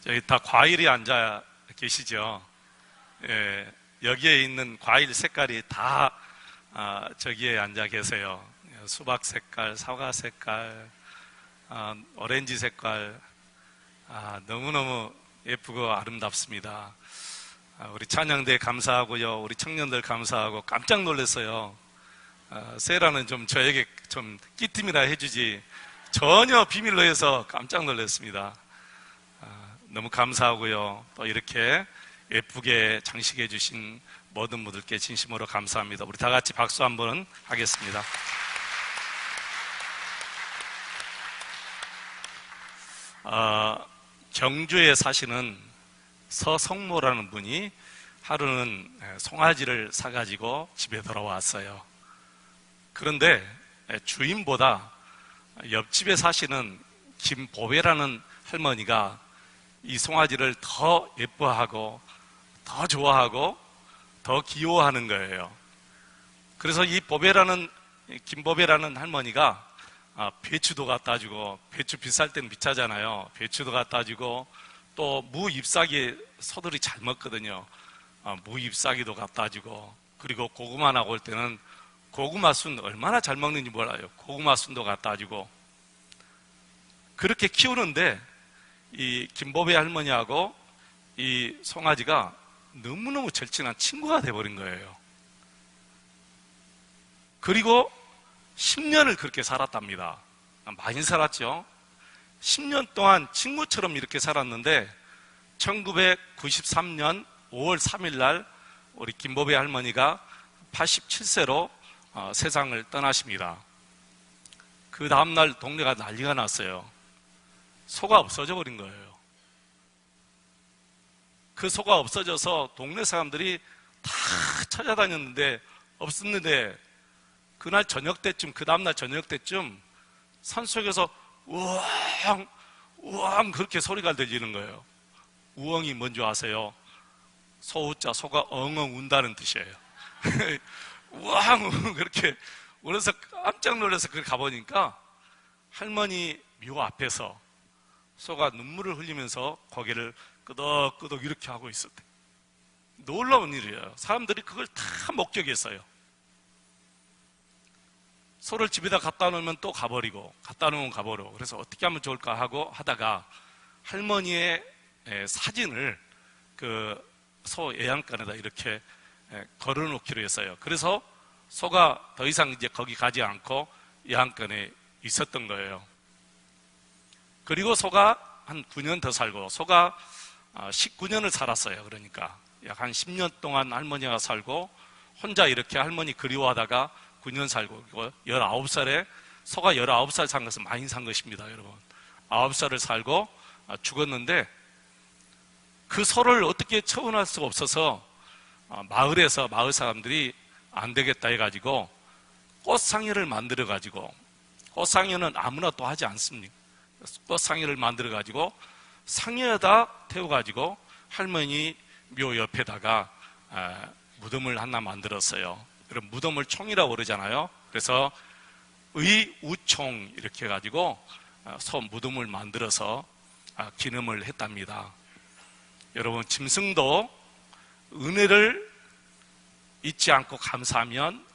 저기 다 과일이 앉아 계시죠? 예, 여기에 있는 과일 색깔이 다 저기에 앉아 계세요. 수박 색깔, 사과 색깔, 오렌지 색깔, 너무너무 예쁘고 아름답습니다. 우리 찬양대 감사하고요. 우리 청년들 감사하고 깜짝 놀랐어요. 세라는 좀 저에게 좀 끼tim이라 해주지 전혀 비밀로 해서 깜짝 놀랐습니다. 너무 감사하고요. 또 이렇게 예쁘게 장식해 주신 모든 분들께 진심으로 감사합니다. 우리 다 같이 박수 한번 하겠습니다. 경주에 사시는 서성모라는 분이 하루는 송아지를 사가지고 집에 돌아왔어요. 그런데 주인보다 옆집에 사시는 김보배라는 할머니가 이 송아지를 더 예뻐하고 더 좋아하고 더 귀여워하는 거예요. 그래서 이 김보배라는 할머니가 배추도 갖다 주고, 배추 비쌀 때는 비싸잖아요. 배추도 갖다 주고, 또 무 잎사귀 소들이 잘 먹거든요. 무 잎사귀도 갖다 주고, 그리고 고구마 나올 때는 고구마 순 얼마나 잘 먹는지 몰라요. 고구마 순도 갖다 주고. 그렇게 키우는데 이 김보배 할머니하고 이 송아지가 너무너무 절친한 친구가 돼버린 거예요. 그리고 10년을 그렇게 살았답니다. 많이 살았죠. 10년 동안 친구처럼 이렇게 살았는데 1993년 5월 3일 날 우리 김보배 할머니가 87세로 세상을 떠나십니다. 그 다음날 동네가 난리가 났어요. 소가 없어져 버린 거예요. 그 소가 없어져서 동네 사람들이 다 찾아다녔는데 없었는데 그날 저녁 때쯤, 그 다음날 저녁 때쯤 산속에서 우왕 우왕 그렇게 소리가 들리는 거예요. 우엉이 뭔지 아세요? 소우자, 소가 엉엉 운다는 뜻이에요. 우왕 우왕 그렇게 울어서 깜짝 놀라서 그걸 가보니까 할머니 묘 앞에서 소가 눈물을 흘리면서 고개를 끄덕끄덕 이렇게 하고 있었대. 놀라운 일이에요. 사람들이 그걸 다 목격했어요. 소를 집에다 갖다 놓으면 또 가버리고, 갖다 놓으면 가버리고, 그래서 어떻게 하면 좋을까 하고 하다가 할머니의 사진을 그 소 애양간에다 이렇게 걸어 놓기로 했어요. 그래서 소가 더 이상 이제 거기 가지 않고 애양간에 있었던 거예요. 그리고 소가 한 9년 더 살고, 소가 19년을 살았어요. 그러니까 약 한 10년 동안 할머니가 살고 혼자 이렇게 할머니 그리워하다가 9년 살고, 그리고 19살에 소가 19살 산 것은 많이 산 것입니다. 여러분 9살을 살고 죽었는데 그 소를 어떻게 처분할 수가 없어서 마을에서 마을 사람들이 안 되겠다 해가지고 꽃상회를 만들어 가지고, 꽃상회는 아무나 또 하지 않습니까? 꽃상회를 만들어 가지고 상회에다 태워 가지고 할머니 묘 옆에다가 무덤을 하나 만들었어요. 그럼 무덤을 총이라고 그러잖아요. 그래서 의우총 이렇게 해가지고 소 무덤을 만들어서 기념을 했답니다. 여러분, 짐승도 은혜를 잊지 않고 감사하면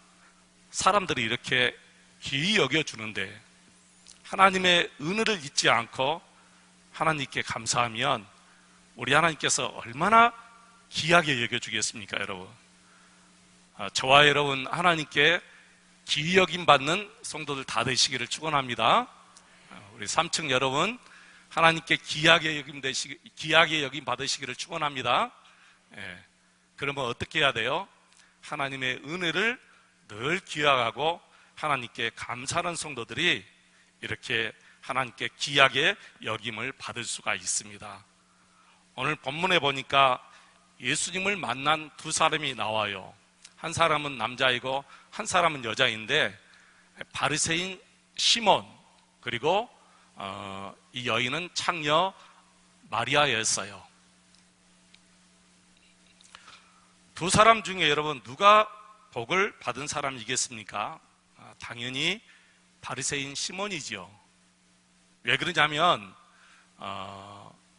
사람들이 이렇게 귀히 여겨주는데, 하나님의 은혜를 잊지 않고 하나님께 감사하면 우리 하나님께서 얼마나 귀하게 여겨주겠습니까, 여러분? 저와 여러분 하나님께 귀히 여김 받는 성도들 다 되시기를 축원합니다. 우리 3층 여러분 하나님께 귀하게 여김 받으시기를 축원합니다. 그러면 어떻게 해야 돼요? 하나님의 은혜를 늘 기억하고 하나님께 감사하는 성도들이 이렇게 하나님께 귀하게 여김을 받을 수가 있습니다. 오늘 본문에 보니까 예수님을 만난 두 사람이 나와요. 한 사람은 남자이고 한 사람은 여자인데, 바리새인 시몬, 그리고 이 여인은 창녀 마리아였어요. 두 사람 중에 여러분 누가 복을 받은 사람이겠습니까? 당연히 바리새인 시몬이지요. 왜 그러냐면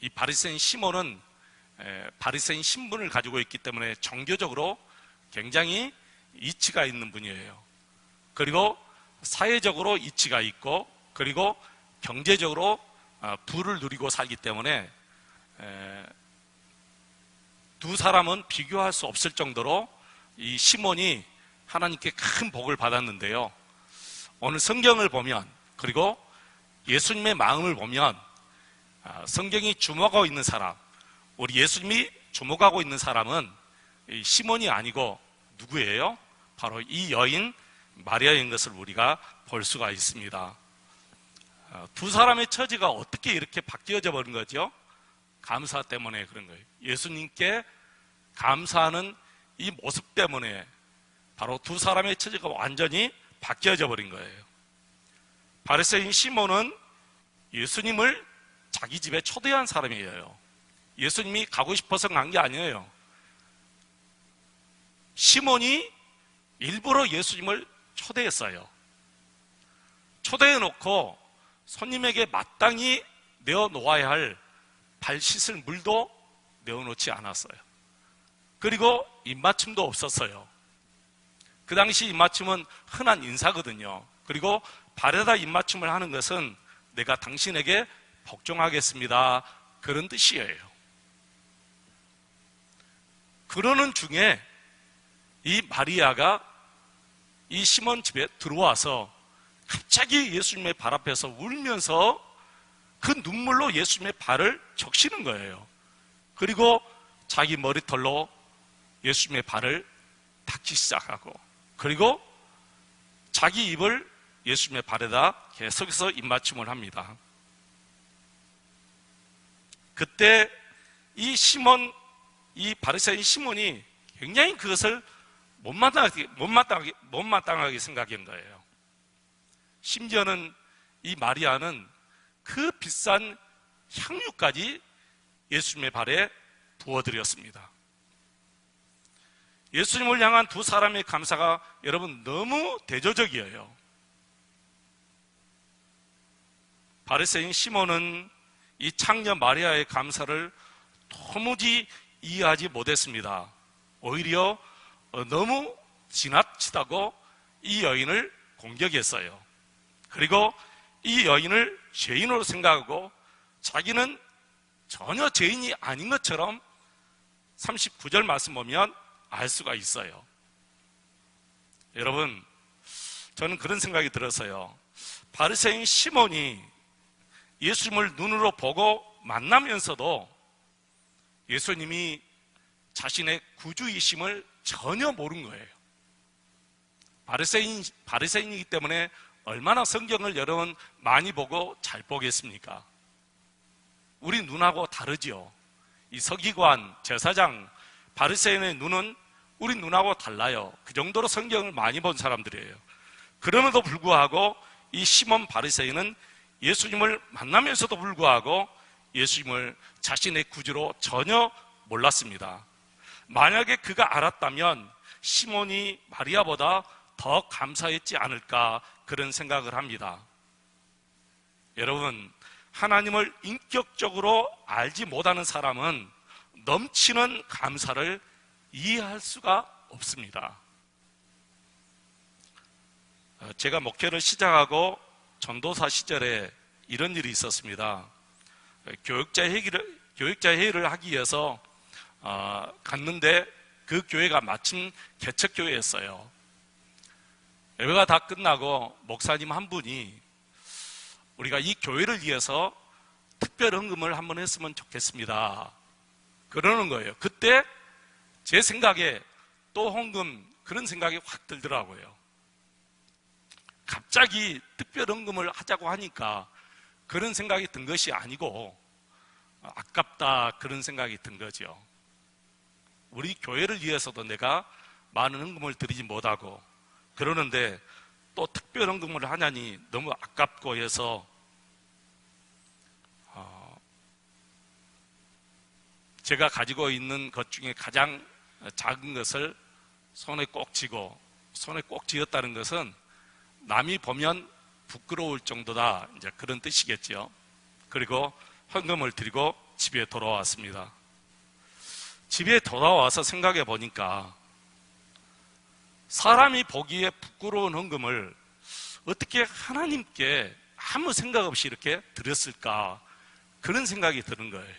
이 바리새인 시몬은 바리새인 신분을 가지고 있기 때문에 종교적으로 굉장히 이치가 있는 분이에요. 그리고 사회적으로 이치가 있고, 그리고 경제적으로 부를 누리고 살기 때문에 두 사람은 비교할 수 없을 정도로 이 시몬이 하나님께 큰 복을 받았는데요. 오늘 성경을 보면, 그리고 예수님의 마음을 보면 성경이 주목하고 있는 사람, 우리 예수님이 주목하고 있는 사람은 시몬이 아니고 누구예요? 바로 이 여인 마리아인 것을 우리가 볼 수가 있습니다. 두 사람의 처지가 어떻게 이렇게 바뀌어져 버린 거죠? 감사 때문에 그런 거예요. 예수님께 감사하는 이 모습 때문에 바로 두 사람의 처지가 완전히 바뀌어져 버린 거예요. 바리새인 시몬은 예수님을 자기 집에 초대한 사람이에요. 예수님이 가고 싶어서 간 게 아니에요. 시몬이 일부러 예수님을 초대했어요. 초대해놓고 손님에게 마땅히 내어놓아야 할 발 씻을 물도 내어놓지 않았어요. 그리고 입맞춤도 없었어요. 그 당시 입맞춤은 흔한 인사거든요. 그리고 발에다 입맞춤을 하는 것은 내가 당신에게 복종하겠습니다, 그런 뜻이에요. 그러는 중에 이 마리아가 이 시몬 집에 들어와서 갑자기 예수님의 발 앞에서 울면서 그 눈물로 예수님의 발을 적시는 거예요. 그리고 자기 머리털로 예수님의 발을 닦기 시작하고, 그리고 자기 입을 예수님의 발에다 계속해서 입맞춤을 합니다. 그때 이 바리새인 시몬이 굉장히 그것을 못마땅하게 생각한 거예요. 심지어는 이 마리아는 그 비싼 향유까지 예수님의 발에 부어드렸습니다. 예수님을 향한 두 사람의 감사가 여러분 너무 대조적이에요. 바리새인 시몬은 이 창녀 마리아의 감사를 도무지 이해하지 못했습니다. 오히려 너무 지나치다고 이 여인을 공격했어요. 그리고 이 여인을 죄인으로 생각하고 자기는 전혀 죄인이 아닌 것처럼 39절 말씀 보면 알 수가 있어요. 여러분, 저는 그런 생각이 들어서요, 바리새인 시몬이 예수님을 눈으로 보고 만나면서도 예수님이 자신의 구주이심을 전혀 모른 거예요. 바리새인이기 때문에 얼마나 성경을 여러분 많이 보고 잘 보겠습니까? 우리 눈하고 다르지요. 이 서기관, 제사장, 바리새인의 눈은 우리 눈하고 달라요. 그 정도로 성경을 많이 본 사람들이에요. 그럼에도 불구하고 이 시몬 바리새인은 예수님을 만나면서도 불구하고 예수님을 자신의 구주로 전혀 몰랐습니다. 만약에 그가 알았다면 시몬이 마리아보다 더 감사했지 않을까, 그런 생각을 합니다. 여러분, 하나님을 인격적으로 알지 못하는 사람은 넘치는 감사를 이해할 수가 없습니다. 제가 목회를 시작하고 전도사 시절에 이런 일이 있었습니다. 교육자 회의를 하기 위해서 갔는데 그 교회가 마침 개척교회였어요. 예배가 다 끝나고 목사님 한 분이 우리가 이 교회를 위해서 특별 헌금을 한번 했으면 좋겠습니다, 그러는 거예요. 그때 제 생각에 또 헌금, 그런 생각이 확 들더라고요. 갑자기 특별 헌금을 하자고 하니까 그런 생각이 든 것이 아니고 아깝다, 그런 생각이 든 거죠. 우리 교회를 위해서도 내가 많은 헌금을 드리지 못하고 그러는데 또 특별 헌금을 하냐니 너무 아깝고 해서 제가 가지고 있는 것 중에 가장 작은 것을 손에 꼭 쥐고, 손에 꼭 쥐었다는 것은 남이 보면 부끄러울 정도다, 이제 그런 뜻이겠죠. 그리고 헌금을 드리고 집에 돌아왔습니다. 집에 돌아와서 생각해 보니까 사람이 보기에 부끄러운 헌금을 어떻게 하나님께 아무 생각 없이 이렇게 드렸을까, 그런 생각이 드는 거예요.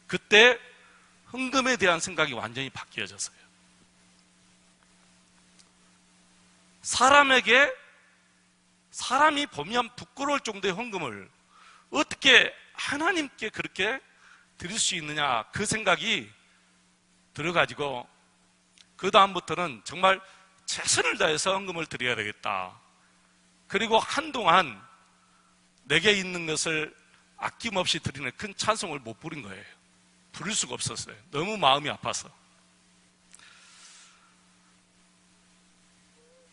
그때 헌금에 대한 생각이 완전히 바뀌어졌어요. 사람이 보면 부끄러울 정도의 헌금을 어떻게 하나님께 그렇게 드릴 수 있느냐, 그 생각이 들어가지고 그 다음부터는 정말 최선을 다해서 헌금을 드려야 되겠다. 그리고 한동안 내게 있는 것을 아낌없이 드리는 큰 찬송을 못 부른 거예요. 부를 수가 없었어요. 너무 마음이 아파서.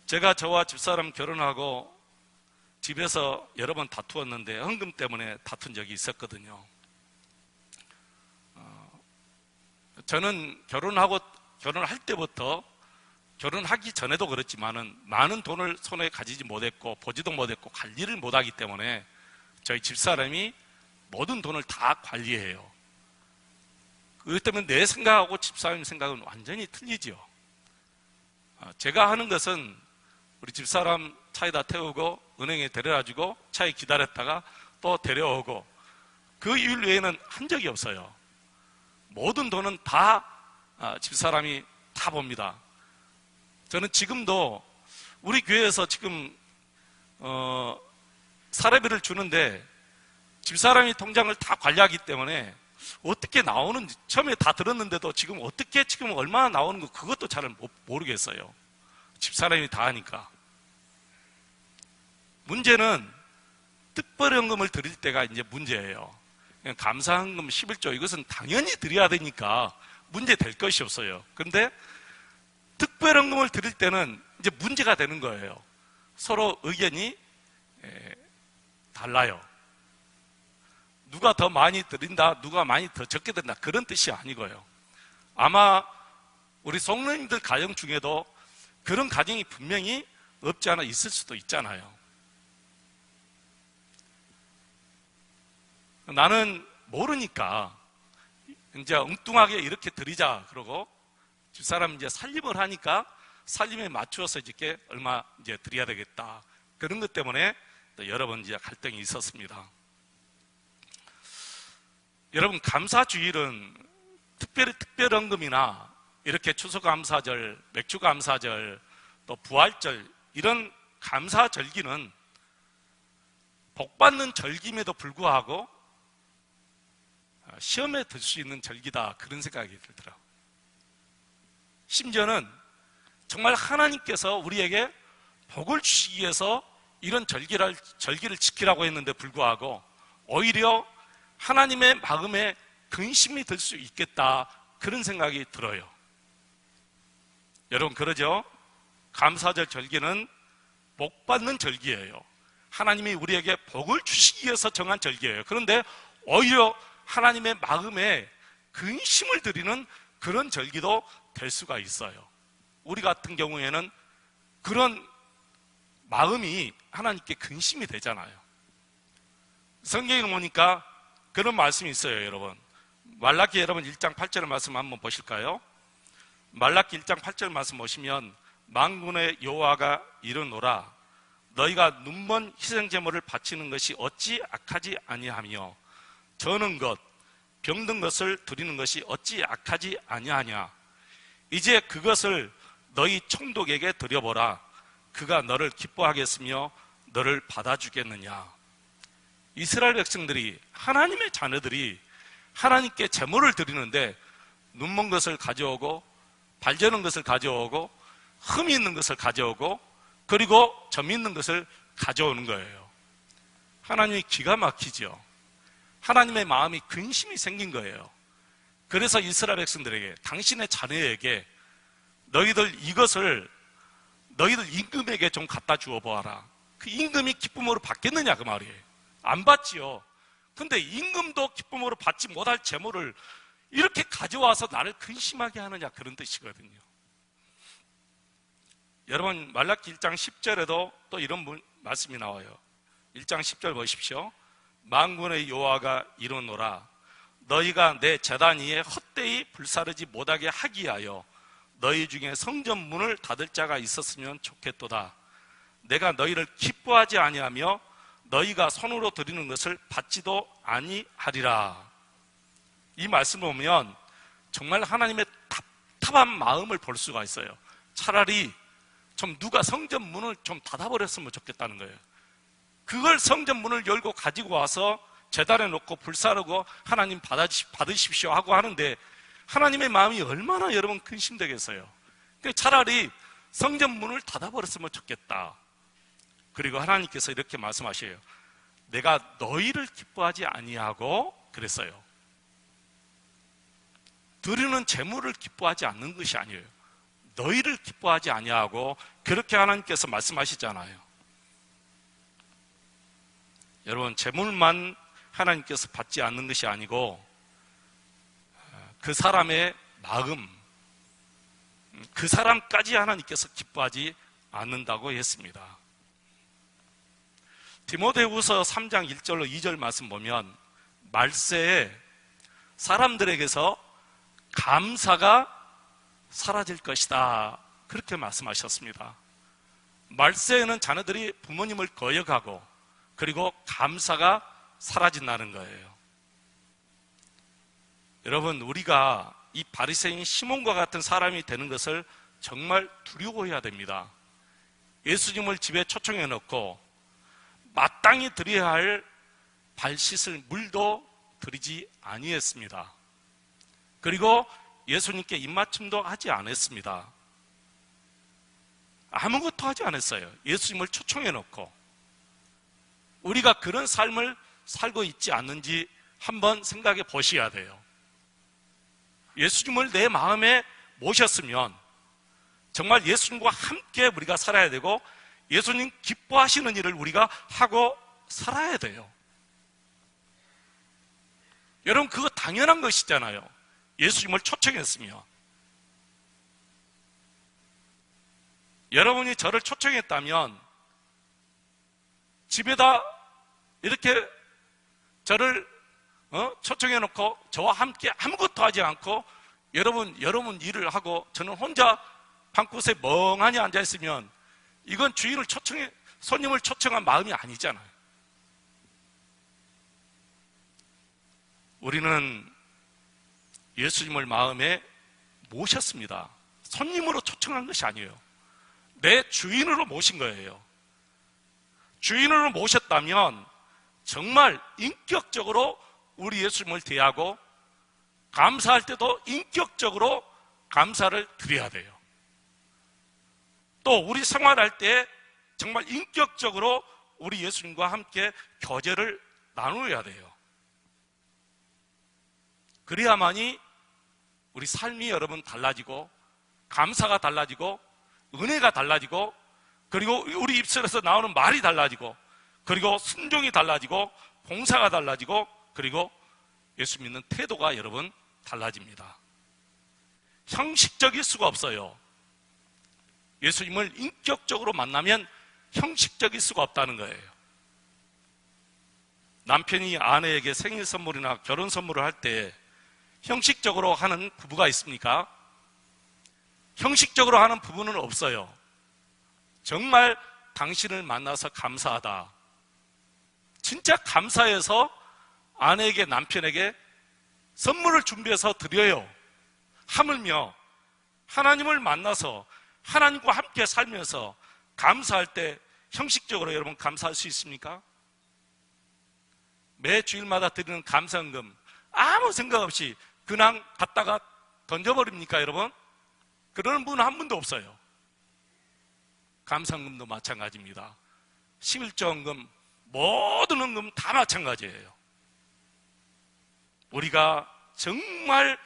제가 저와 집사람 결혼하고 집에서 여러 번 다투었는데 헌금 때문에 다툰 적이 있었거든요. 저는 결혼할 때부터, 결혼하기 전에도 그렇지만은 많은 돈을 손에 가지지 못했고 보지도 못했고 관리를 못하기 때문에 저희 집사람이 모든 돈을 다 관리해요. 그렇기 때문에 내 생각하고 집사람 생각은 완전히 틀리죠. 제가 하는 것은 우리 집사람 차에다 태우고 은행에 데려다주고 차에 기다렸다가 또 데려오고, 그 일 외에는 한 적이 없어요. 모든 돈은 다 집사람이 다 봅니다. 저는 지금도 우리 교회에서 지금 사례비를 주는데 집사람이 통장을 다 관리하기 때문에 어떻게 나오는지, 처음에 다 들었는데도 지금 어떻게 지금 얼마나 나오는 거 그것도 잘 모르겠어요. 집사람이 다 하니까. 문제는 특별헌금을 드릴 때가 이제 문제예요. 감사헌금 11조, 이것은 당연히 드려야 되니까 문제 될 것이 없어요. 그런데 특별헌금을 드릴 때는 이제 문제가 되는 거예요. 서로 의견이 달라요. 누가 더 많이 드린다, 누가 많이 더 적게 드린다, 그런 뜻이 아니고요. 아마 우리 성도님들 가정 중에도 그런 가정이 분명히 없지 않아 있을 수도 있잖아요. 나는 모르니까 이제 엉뚱하게 이렇게 드리자 그러고, 집사람 이제 살림을 하니까 살림에 맞추어서 이렇게 얼마 이제 드려야 되겠다, 그런 것 때문에 또 여러 번 이제 갈등이 있었습니다. 여러분, 감사주일은 특별히 특별헌금이나 이렇게 추수감사절, 맥주감사절, 또 부활절, 이런 감사절기는 복받는 절기임에도 불구하고 시험에 들 수 있는 절기다, 그런 생각이 들더라고요. 심지어는 정말 하나님께서 우리에게 복을 주시기 위해서 이런 절기를 지키라고 했는데 불구하고 오히려 하나님의 마음에 근심이 들 수 있겠다, 그런 생각이 들어요. 여러분, 그러죠? 감사절 절기는 복받는 절기예요. 하나님이 우리에게 복을 주시기 위해서 정한 절기예요. 그런데 오히려 하나님의 마음에 근심을 드리는 그런 절기도 될 수가 있어요. 우리 같은 경우에는 그런 마음이 하나님께 근심이 되잖아요. 성경에 보니까 그런 말씀이 있어요, 여러분. 말라기 여러분 1장 8절 말씀 한번 보실까요? 말라기 1장 8절 말씀 보시면, 만군의 여호와가 이르노라, 너희가 눈먼 희생제물을 바치는 것이 어찌 악하지 아니하며 저는 것, 병든 것을 드리는 것이 어찌 악하지 아니하냐. 이제 그것을 너희 총독에게 드려보라. 그가 너를 기뻐하겠으며 너를 받아주겠느냐. 이스라엘 백성들이, 하나님의 자녀들이 하나님께 제물을 드리는데 눈먼 것을 가져오고 발 저는 것을 가져오고 흠이 있는 것을 가져오고 그리고 점 있는 것을 가져오는 거예요. 하나님이 기가 막히죠. 하나님의 마음이 근심이 생긴 거예요. 그래서 이스라엘 백성들에게, 당신의 자녀에게 너희들 이것을 너희들 임금에게 좀 갖다 주어 보아라. 그 임금이 기쁨으로 받겠느냐, 그 말이에요. 안 받지요. 근데 임금도 기쁨으로 받지 못할 재물을 이렇게 가져와서 나를 근심하게 하느냐, 그런 뜻이거든요. 여러분, 말라기 1장 10절에도 또 이런 말씀이 나와요. 1장 10절 보십시오. 만군의 여호와가 이르노라. 너희가 내 제단 위에 헛되이 불사르지 못하게 하기 위하여 너희 중에 성전 문을 닫을 자가 있었으면 좋겠도다. 내가 너희를 기뻐하지 아니하며 너희가 손으로 드리는 것을 받지도 아니하리라. 이 말씀을 보면 정말 하나님의 답답한 마음을 볼 수가 있어요. 차라리 좀 누가 성전 문을 좀 닫아버렸으면 좋겠다는 거예요. 그걸 성전 문을 열고 가지고 와서 제단에 놓고 불사르고 하나님 받으십시오 하고 하는데 하나님의 마음이 얼마나 여러분 근심되겠어요. 차라리 성전 문을 닫아버렸으면 좋겠다. 그리고 하나님께서 이렇게 말씀하셔요. 내가 너희를 기뻐하지 아니하고 그랬어요. 드리는 재물을 기뻐하지 않는 것이 아니에요. 너희를 기뻐하지 아니하고 그렇게 하나님께서 말씀하시잖아요. 여러분, 재물만 하나님께서 받지 않는 것이 아니고 그 사람의 마음, 그 사람까지 하나님께서 기뻐하지 않는다고 했습니다. 디모데후서 3장 1절로 2절 말씀 보면 말세에 사람들에게서 감사가 사라질 것이다, 그렇게 말씀하셨습니다. 말세에는 자녀들이 부모님을 거역하고 그리고 감사가 사라진다는 거예요. 여러분, 우리가 이 바리새인 시몬과 같은 사람이 되는 것을 정말 두려워해야 됩니다. 예수님을 집에 초청해 놓고 마땅히 드려야 할 발 씻을 물도 드리지 아니했습니다. 그리고 예수님께 입맞춤도 하지 않았습니다. 아무것도 하지 않았어요. 예수님을 초청해 놓고. 우리가 그런 삶을 살고 있지 않는지 한번 생각해 보셔야 돼요. 예수님을 내 마음에 모셨으면 정말 예수님과 함께 우리가 살아야 되고 예수님 기뻐하시는 일을 우리가 하고 살아야 돼요. 여러분, 그거 당연한 것이잖아요. 예수님을 초청했으면. 여러분이 저를 초청했다면 집에다 이렇게 저를 초청해놓고 저와 함께 아무것도 하지 않고 여러분 일을 하고 저는 혼자 방곳에 멍하니 앉아있으면 이건 손님을 초청한 마음이 아니잖아요. 우리는 예수님을 마음에 모셨습니다. 손님으로 초청한 것이 아니에요. 내 주인으로 모신 거예요. 주인으로 모셨다면 정말 인격적으로 우리 예수님을 대하고 감사할 때도 인격적으로 감사를 드려야 돼요. 또 우리 생활할 때 정말 인격적으로 우리 예수님과 함께 교제를 나누어야 돼요. 그래야만이 우리 삶이 여러분 달라지고 감사가 달라지고 은혜가 달라지고 그리고 우리 입술에서 나오는 말이 달라지고 그리고 순종이 달라지고 봉사가 달라지고 그리고 예수 믿는 태도가 여러분 달라집니다. 형식적일 수가 없어요. 예수님을 인격적으로 만나면 형식적일 수가 없다는 거예요. 남편이 아내에게 생일 선물이나 결혼 선물을 할 때 형식적으로 하는 부부가 있습니까? 형식적으로 하는 부부는 없어요. 정말 당신을 만나서 감사하다. 진짜 감사해서 아내에게 남편에게 선물을 준비해서 드려요. 하물며 하나님을 만나서 하나님과 함께 살면서 감사할 때 형식적으로 여러분 감사할 수 있습니까? 매 주일마다 드리는 감사헌금 아무 생각 없이 그냥 갖다가 던져버립니까 여러분? 그러는 분은 한 분도 없어요. 감사헌금도 마찬가지입니다. 11조헌금 모든 헌금 다 마찬가지예요. 우리가 정말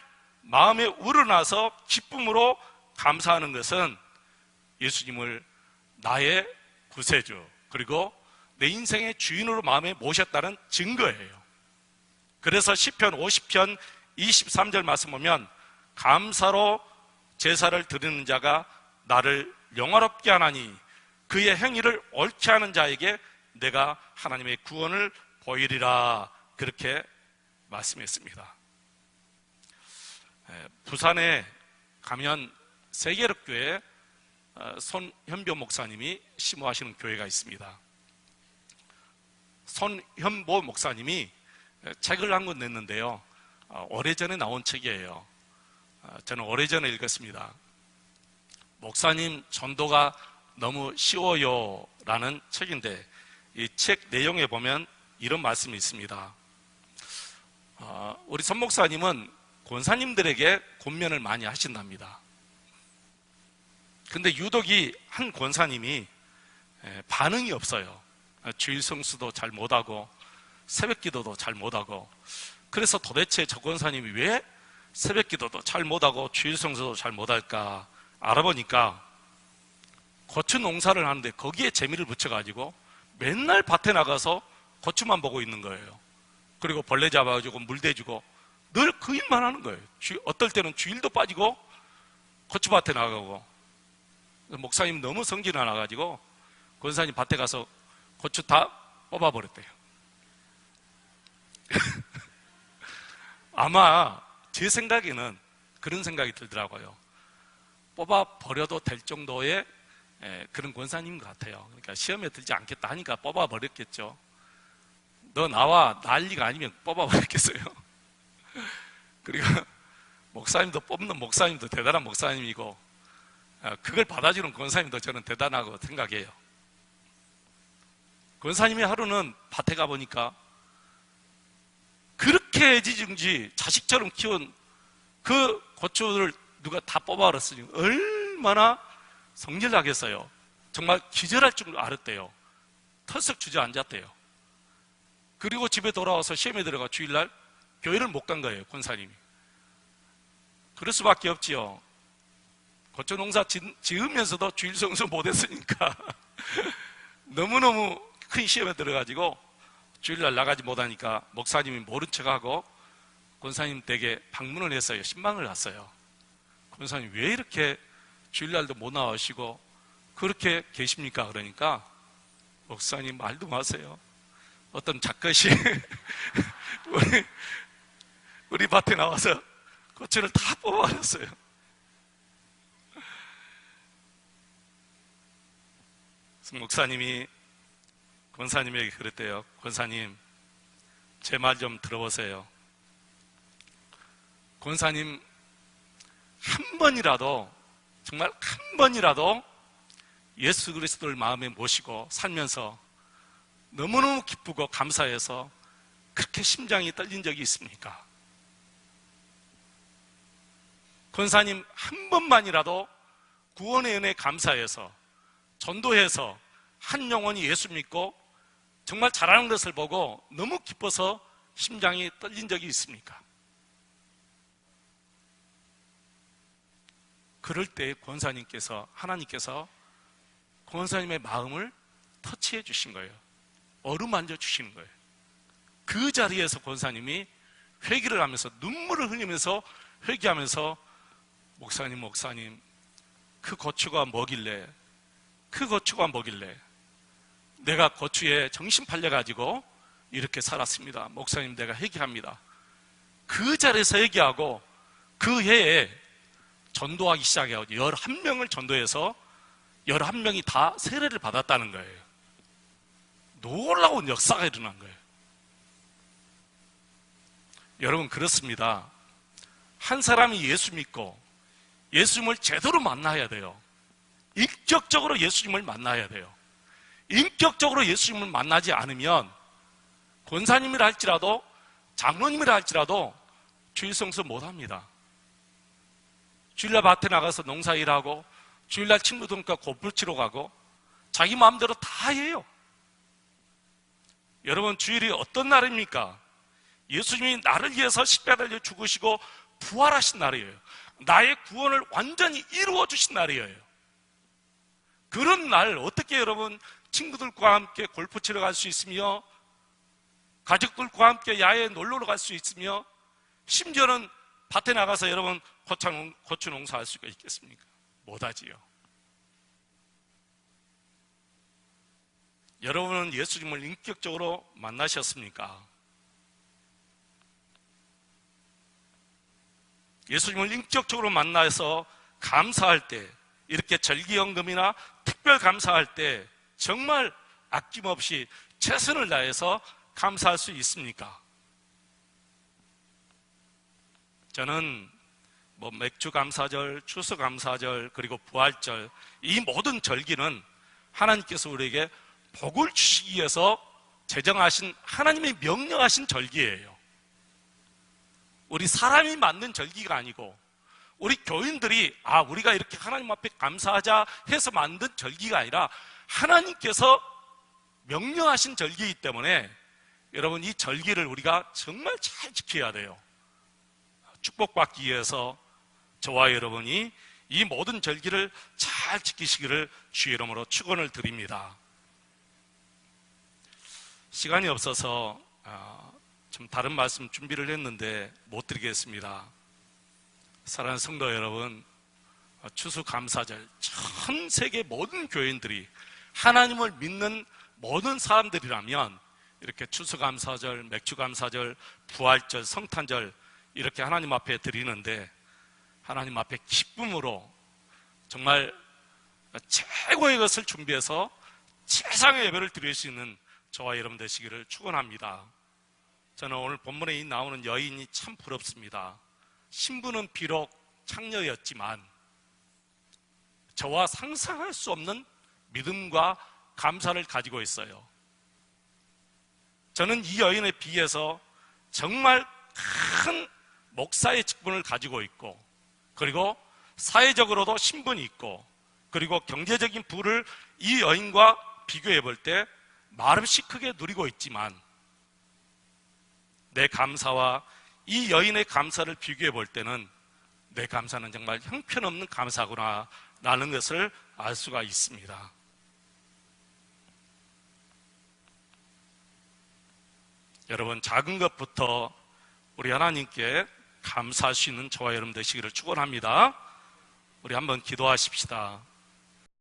마음에 우러나서 기쁨으로 감사하는 것은 예수님을 나의 구세주 그리고 내 인생의 주인으로 마음에 모셨다는 증거예요. 그래서 시편 50편 23절 말씀 보면 감사로 제사를 드리는 자가 나를 영화롭게 하나니 그의 행위를 옳게 하는 자에게 내가 하나님의 구원을 보이리라 그렇게 말씀했습니다. 부산에 가면 세계력교회 손현보 목사님이 심호하시는 교회가 있습니다. 손현보 목사님이 책을 한 권 냈는데요, 오래전에 나온 책이에요. 저는 오래전에 읽었습니다. 목사님 전도가 너무 쉬워요 라는 책인데, 이 책 내용에 보면 이런 말씀이 있습니다. 우리 손 목사님은 권사님들에게 권면을 많이 하신답니다. 근데 유독이 한 권사님이 반응이 없어요. 주일 성수도 잘 못하고 새벽 기도도 잘 못하고, 그래서 도대체 저 권사님이 왜 새벽 기도도 잘 못하고 주일 성수도 잘 못할까 알아보니까, 고추 농사를 하는데 거기에 재미를 붙여가지고 맨날 밭에 나가서 고추만 보고 있는 거예요. 그리고 벌레 잡아가지고 물 대주고 늘 그 일만 하는 거예요. 어떨 때는 주일도 빠지고 고추밭에 나가고. 목사님 너무 성질이 나가지고 권사님 밭에 가서 고추 다 뽑아버렸대요. 아마 제 생각에는 그런 생각이 들더라고요. 뽑아버려도 될 정도의 그런 권사님 같아요. 그러니까 시험에 들지 않겠다 하니까 뽑아버렸겠죠. 너 나와 난리가 아니면 뽑아버렸겠어요. 그리고 목사님도 뽑는 목사님도 대단한 목사님이고, 그걸 받아주는 권사님도 저는 대단하고 생각해요. 권사님이 하루는 밭에 가보니까 그렇게 애지중지 자식처럼 키운 그 고추를 누가 다 뽑아버렸으니 얼마나 성질나겠어요. 정말 기절할 줄 알았대요. 털썩 주저앉았대요. 그리고 집에 돌아와서 시험에 들어가 주일날 교회를 못 간 거예요, 권사님이. 그럴 수밖에 없지요. 고추 농사 지으면서도 주일 성수 못했으니까 너무너무 큰 시험에 들어가지고 주일날 나가지 못하니까 목사님이 모른 척하고 권사님 댁에 방문을 했어요. 신방을 갔어요. 권사님 왜 이렇게 주일날도 못 나오시고 그렇게 계십니까? 그러니까 목사님 말도 마세요. 어떤 작것이 우리 밭에 나와서 고추를 다 뽑아버렸어요. 목사님이 권사님에게 그랬대요. 권사님, 제 말 좀 들어보세요. 권사님, 한 번이라도, 정말 한 번이라도 예수 그리스도를 마음에 모시고 살면서 너무너무 기쁘고 감사해서 그렇게 심장이 떨린 적이 있습니까? 권사님, 한 번만이라도 구원의 은혜에 감사해서 전도해서 한 영혼이 예수 믿고 정말 잘하는 것을 보고 너무 기뻐서 심장이 떨린 적이 있습니까? 그럴 때 권사님께서, 하나님께서 권사님의 마음을 터치해 주신 거예요. 어루만져 주시는 거예요. 그 자리에서 권사님이 회개를 하면서 눈물을 흘리면서 회개하면서 목사님, 그 고추가 뭐길래, 내가 고추에 정신 팔려가지고 이렇게 살았습니다. 목사님, 내가 회개합니다. 그 자리에서 회개하고 그 해에 전도하기 시작해가지고 11명을 전도해서 11명이 다 세례를 받았다는 거예요. 놀라운 역사가 일어난 거예요. 여러분, 그렇습니다. 한 사람이 예수 믿고 예수님을 제대로 만나야 돼요. 인격적으로 예수님을 만나야 돼요. 인격적으로 예수님을 만나지 않으면 권사님이라 할지라도 장로님이라 할지라도 주일 성수 못합니다. 주일날 밭에 나가서 농사일하고 주일날 친구들과 골프 치러 가고 자기 마음대로 다 해요. 여러분, 주일이 어떤 날입니까? 예수님이 나를 위해서 십자가에 죽으시고 부활하신 날이에요. 나의 구원을 완전히 이루어 주신 날이에요. 그런 날 어떻게 여러분 친구들과 함께 골프 치러 갈 수 있으며 가족들과 함께 야외에 놀러 갈 수 있으며 심지어는 밭에 나가서 여러분 고추 농사할 수가 있겠습니까? 못하지요. 여러분은 예수님을 인격적으로 만나셨습니까? 예수님을 인격적으로 만나서 감사할 때, 이렇게 절기연금이나 특별 감사할 때 정말 아낌없이 최선을 다해서 감사할 수 있습니까? 저는 맥주 감사절, 추수 감사절, 그리고 부활절, 이 모든 절기는 하나님께서 우리에게 복을 주시기 위해서 제정하신, 하나님이 명령하신 절기예요. 우리 사람이 만든 절기가 아니고, 우리 교인들이 우리가 이렇게 하나님 앞에 감사하자 해서 만든 절기가 아니라 하나님께서 명령하신 절기이기 때문에 여러분, 이 절기를 우리가 정말 잘 지켜야 돼요. 축복받기 위해서 저와 여러분이 이 모든 절기를 잘 지키시기를 주의 이름으로 축원을 드립니다. 시간이 없어서 좀 다른 말씀 준비를 했는데 못 드리겠습니다. 사랑하는 성도 여러분, 추수감사절, 전 세계 모든 교인들이 하나님을 믿는 모든 사람들이라면 이렇게 추수감사절, 맥주감사절, 부활절, 성탄절 이렇게 하나님 앞에 드리는데, 하나님 앞에 기쁨으로 정말 최고의 것을 준비해서 최상의 예배를 드릴 수 있는 저와 여러분 되시기를 축원합니다. 저는 오늘 본문에 나오는 여인이 참 부럽습니다. 신부는 비록 창녀였지만 저와 상상할 수 없는 믿음과 감사를 가지고 있어요. 저는 이 여인에 비해서 정말 큰 목사의 직분을 가지고 있고, 그리고 사회적으로도 신분이 있고, 그리고 경제적인 부를 이 여인과 비교해 볼 때 말없이 크게 누리고 있지만, 내 감사와 이 여인의 감사를 비교해 볼 때는 내 감사는 정말 형편없는 감사구나 라는 것을 알 수가 있습니다. 여러분, 작은 것부터 우리 하나님께 감사할 수 있는 저와 여러분 되시기를 축원합니다. 우리 한번 기도하십시다.